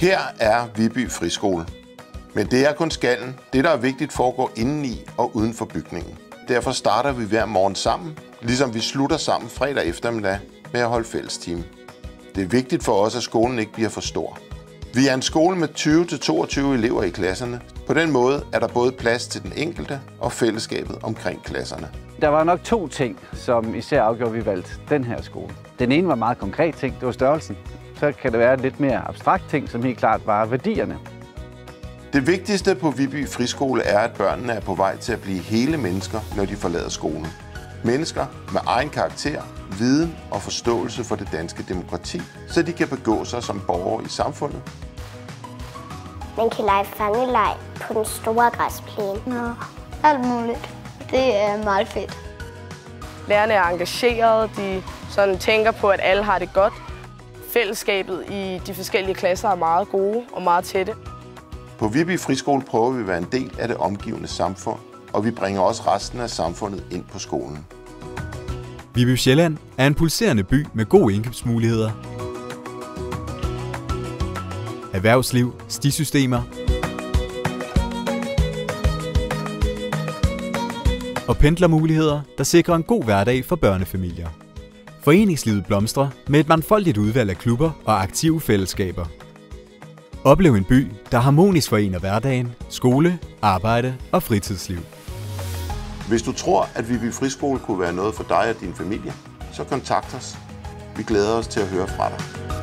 Her er Viby Friskole. Men det er kun skallen. Det, der er vigtigt, foregår indeni og uden for bygningen. Derfor starter vi hver morgen sammen, ligesom vi slutter sammen fredag eftermiddag med at holde fællestime. Det er vigtigt for os, at skolen ikke bliver for stor. Vi er en skole med 20-22 elever i klasserne. På den måde er der både plads til den enkelte og fællesskabet omkring klasserne. Der var nok 2 ting, som især afgjorde, at vi valgte den her skole. Den ene var meget konkret ting, det var størrelsen. Så kan det være lidt mere abstrakt ting, som helt klart var værdierne. Det vigtigste på Viby Friskole er, at børnene er på vej til at blive hele mennesker, når de forlader skolen. Mennesker med egen karakter, viden og forståelse for det danske demokrati, så de kan begå sig som borgere i samfundet. Man kan lege fangeleg på den store græsplæne. Nå, alt muligt. Det er meget fedt. Lærerne er engagerede, de sådan tænker på, at alle har det godt. Fællesskabet i de forskellige klasser er meget gode og meget tætte. På Viby Friskole prøver vi at være en del af det omgivende samfund, og vi bringer også resten af samfundet ind på skolen. Viby Sjælland er en pulserende by med gode indkøbsmuligheder, erhvervsliv, stisystemer og pendlermuligheder, der sikrer en god hverdag for børnefamilier. Foreningslivet blomstrer med et mangfoldigt udvalg af klubber og aktive fællesskaber. Oplev en by, der harmonisk forener hverdagen, skole, arbejde og fritidsliv. Hvis du tror, at Viby Friskole kunne være noget for dig og din familie, så kontakt os. Vi glæder os til at høre fra dig.